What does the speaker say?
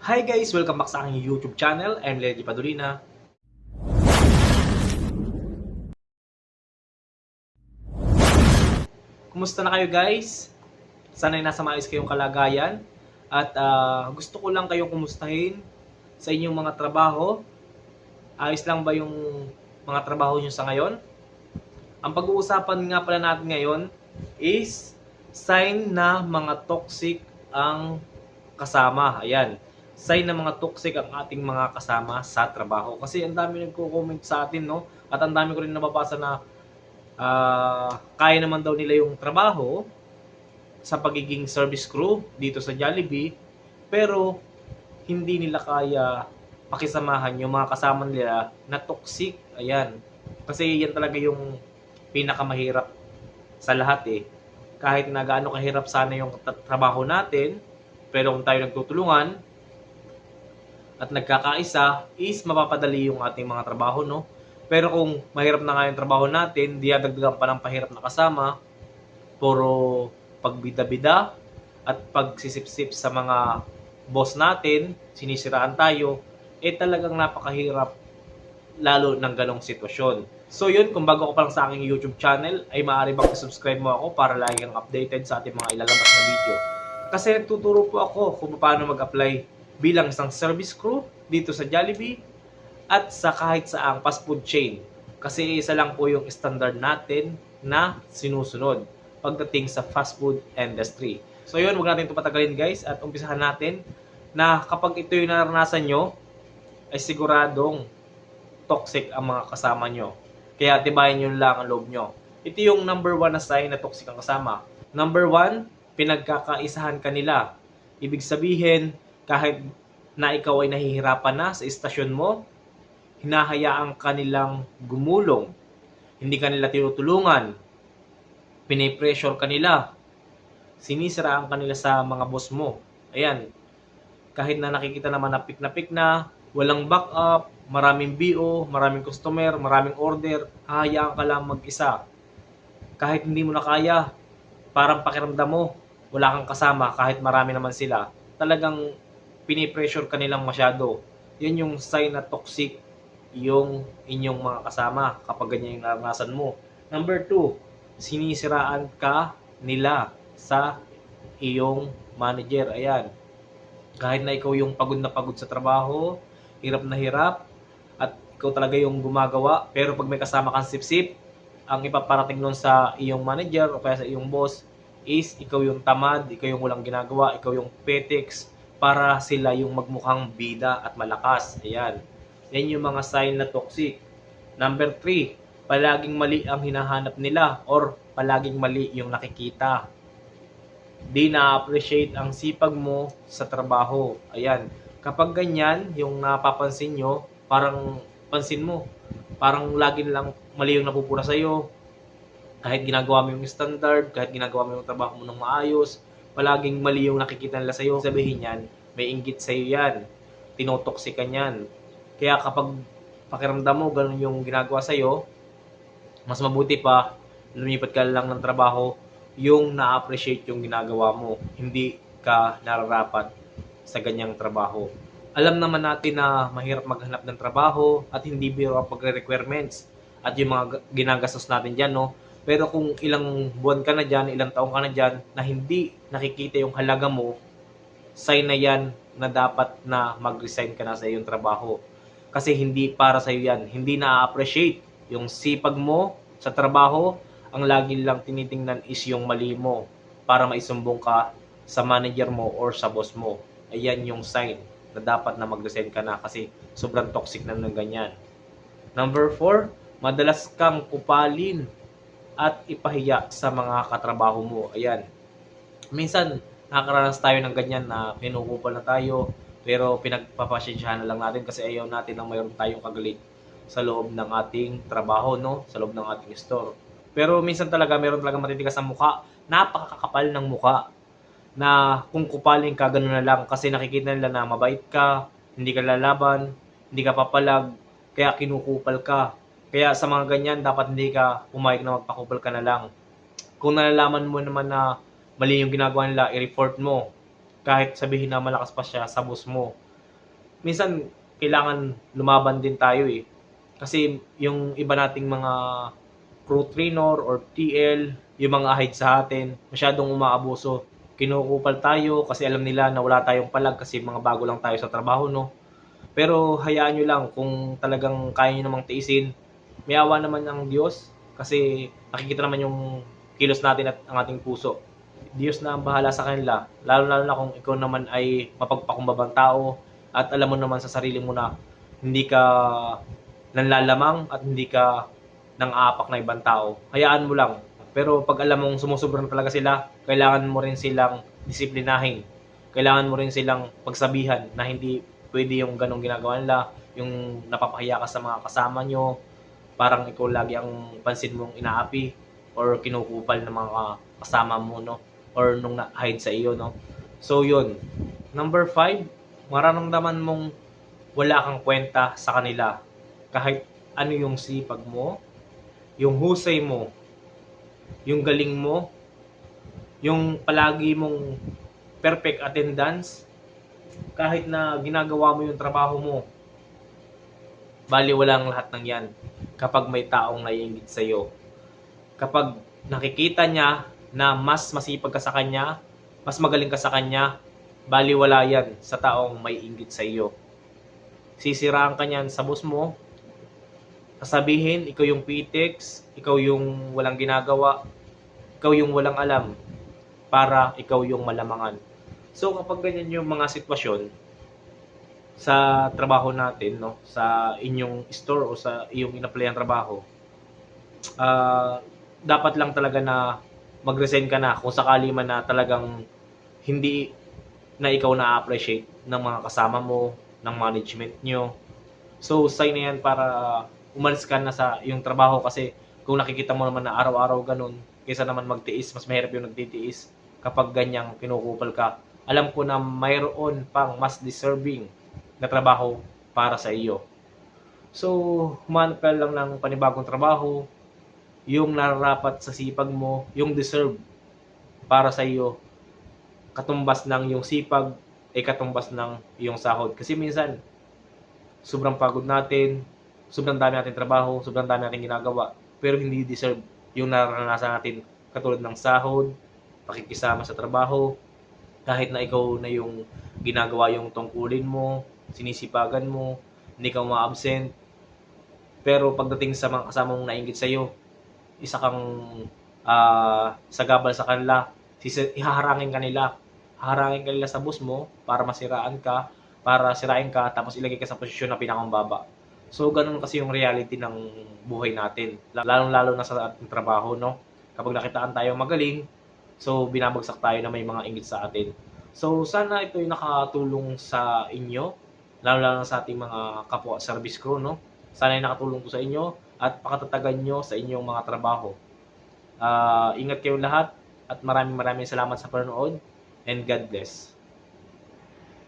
Hi guys! Welcome back sa aking YouTube channel. I'm Lady Padolina. Kumusta na kayo guys? Sana'y nasa maayos kayong kalagayan. At gusto ko lang kayong kumustahin sa inyong mga trabaho. Ayos lang ba yung mga trabaho nyo sa ngayon? Ang pag-uusapan nga pala natin ngayon is sign na mga toxic ang kasama. Ayan. Sign na mga toxic ang ating mga kasama sa trabaho. Kasi ang dami nagko-comment sa atin, no? At ang dami ko rin nababasa na kaya naman daw nila yung trabaho sa pagiging service crew dito sa Jollibee, pero hindi nila kaya pakisamahan yung mga kasama nila na toxic. Ayan. Kasi yan talaga yung pinakamahirap sa lahat eh. Kahit na gaano kahirap sana yung trabaho natin, pero kung tayo nagtutulungan at nagkakaisa, is mapapadali yung ating mga trabaho, no? Pero kung mahirap na nga yung trabaho natin, diyadagdagan pa ng pahirap na kasama, puro pagbida-bida at pagsisip-sip sa mga boss natin, sinisiraan tayo, talagang napakahirap lalo ng ganong sitwasyon. So yun, kung bago ko pa lang sa aking YouTube channel, ay maaari bang subscribe mo ako para lagi kang updated sa ating mga ilalabas na video. Kasi nagtuturo po ako kung paano mag-apply bilang isang service crew dito sa Jollibee at sa kahit saang fast food chain. Kasi isa lang po yung standard natin na sinusunod pagdating sa fast food industry. So yun, huwag natin ito patagalin guys at umpisahan natin na kapag ito yung naranasan nyo, ay siguradong toxic ang mga kasama nyo. Kaya tibayan nyo lang ang loob nyo. Ito yung number 1 na sign na toxic ang kasama. Number 1, pinagkakaisahan ka nila. Ibig sabihin, kahit na ikaw ay nahihirapan na sa istasyon mo, hinahayaan ka nilang gumulong. Hindi ka nila tinutulungan. Pinipressure ka nila. Sinisiraan ka nila sa mga boss mo. Ayan. Kahit na nakikita naman na pik na, walang backup, maraming BO, maraming customer, maraming order, hahayaan ka lang mag-isa. Kahit hindi mo na kaya, parang pakiramdam mo, wala kang kasama kahit marami naman sila. Talagang pinipressure ka nilang masyado. Yan yung sign na toxic yung inyong mga kasama kapag ganyan yung naranasan mo. Number 2, sinisiraan ka nila sa iyong manager. Ayan. Kahit na ikaw yung pagod na pagod sa trabaho, hirap na hirap, at ikaw talaga yung gumagawa, pero pag may kasama kang sip-sip, ang ipaparating nun sa iyong manager o kaya sa iyong boss is ikaw yung tamad, ikaw yung walang ginagawa, ikaw yung petics, para sila yung magmukhang bida at malakas. Ayan. Yan yung mga sign na toxic. Number 3, palaging mali ang hinahanap nila or palaging mali yung nakikita. Di na-appreciate ang sipag mo sa trabaho. Ayan. Kapag ganyan, yung napapansin nyo, parang pansin mo, parang lagi lang mali yung napupura sa'yo. Kahit ginagawa mo yung standard, kahit ginagawa mo yung trabaho mo ng maayos, palaging mali yung nakikita nila sa'yo. Sabihin yan, may inggit sa'yo yan. Tinotoxican yan. Kaya kapag pakiramdam mo, ganun yung ginagawa sa'yo, mas mabuti pa, lumipat ka lang ng trabaho yung na-appreciate yung ginagawa mo. Hindi ka nararapat sa ganyang trabaho. Alam naman natin na mahirap maghanap ng trabaho at hindi biro ang pagre-requirements at yung mga ginagastos natin dyan, no? Pero kung ilang buwan ka na dyan, ilang taong ka na dyan, na hindi nakikita yung halaga mo, sign na yan na dapat na mag-resign ka na sa iyong trabaho. Kasi hindi para sa iyo yan. Hindi na-appreciate yung sipag mo sa trabaho. Ang lagi lang tinitingnan is yung mali mo para maisumbong ka sa manager mo or sa boss mo. Ayan yung sign na dapat na mag-resign ka na kasi sobrang toxic na ng ganyan. Number 4, madalas kang kupalin at ipahiya sa mga katrabaho mo. Ayan. Minsan, nakakaranas tayo ng ganyan na pinukupal na tayo pero pinagpapasensyahan na lang natin kasi ayaw natin na mayroon tayong kagalit sa loob ng ating trabaho, no? Sa loob ng ating store. Pero minsan talaga, meron talaga matitigas sa mukha. Napakakapal ng mukha na kung kupalin ka, gano'n na lang. Kasi nakikita nila na mabait ka, hindi ka lalaban, hindi ka papalag, kaya kinukupal ka. Kaya sa mga ganyan, dapat hindi ka pumayag na magpakupal ka na lang. Kung nalalaman mo naman na mali yung ginagawa nila, i-report mo. Kahit sabihin na malakas pa siya sa boss mo. minsan kailangan lumaban din tayo eh. Kasi yung iba nating mga crew trainer or TL, yung mga ahid sa atin, masyadong umaabuso. Kinukupal tayo kasi alam nila na wala tayong palag kasi mga bago lang tayo sa trabaho, no? Pero hayaan nyo lang kung talagang kaya nyo namang tiisin. May awa naman ng Diyos kasi nakikita naman yung kilos natin at ang ating puso. Diyos na ang bahala sa kanila. Lalo na kung ikaw naman ay mapagpakumbabang tao at alam mo naman sa sarili mo na hindi ka nanlalamang at hindi ka nang aapak na ibang tao. Hayaan mo lang. Pero pag alam mong sumusobra na talaga sila, kailangan mo rin silang disiplinahin. Kailangan mo rin silang pagsabihan na hindi pwede yung ganong ginagawa nila, yung napapahiya ka sa mga kasama nyo, parang ikaw lagi ang pansin mong inaapi or kinukupal ng mga kasama mo, no? Or nung na-hide sa iyo, no? So, yun. Number 5, mararamdaman mong wala kang kwenta sa kanila. Kahit ano yung sipag mo, yung husay mo, yung galing mo, yung palagi mong perfect attendance, kahit na ginagawa mo yung trabaho mo, baliwala ang lahat ng yan kapag may taong naiinggit sa iyo. Kapag nakikita niya na mas masipag ka sa kanya, mas magaling ka sa kanya, baliwala yan sa taong may inggit sa iyo. Sisiraan ka niyan sa boss mo, sasabihin, ikaw yung PTEX, ikaw yung walang ginagawa, ikaw yung walang alam, para ikaw yung malamangan. So kapag ganyan yung mga sitwasyon sa trabaho natin, no, sa inyong store o sa iyong in-applyan trabaho, dapat lang talaga na mag-resign ka na kung sakali man na talagang hindi na ikaw na-appreciate ng mga kasama mo, ng management nyo. So, sign na yan para umalis ka na sa yung trabaho kasi kung nakikita mo naman na araw-araw ganun, kaysa naman magtiis, mas mahirap yung nagtitiis kapag ganyang kinukupal ka. Alam ko na mayroon pang mas deserving na trabaho para sa iyo. So, humanap ka lang ng panibagong trabaho, yung nararapat sa sipag mo, yung deserve para sa iyo, katumbas ng yung sipag, ay katumbas ng yung sahod. Kasi minsan, sobrang pagod natin, sobrang dami natin trabaho, sobrang dami natin ginagawa, pero hindi deserve yung naranasan natin katulad ng sahod, pakikisama sa trabaho, kahit na ikaw na yung ginagawa yung tungkulin mo, sinisipagan mo, hindi ka ma-absent, pero pagdating sa mga kasama mong nainggit sa'yo, isa kang sagabal sa kanila, ihaharangin kanila, haharangin kanila sa boss mo para masiraan ka, para sirain ka, tapos ilagay ka sa posisyon na pinakambaba. So, ganun kasi yung reality ng buhay natin. Lalong-lalo na sa ating trabaho, no? Kapag nakitaan tayo magaling, so binabagsak tayo na may mga inggit sa atin. So, sana ito yung nakatulong sa inyo, lalo-lalo na sa ating mga kapwa service crew, no? Sana yung nakatulong to sa inyo at pakatatagan nyo sa inyong mga trabaho. Ingat kayong lahat at maraming salamat sa panonood and God bless.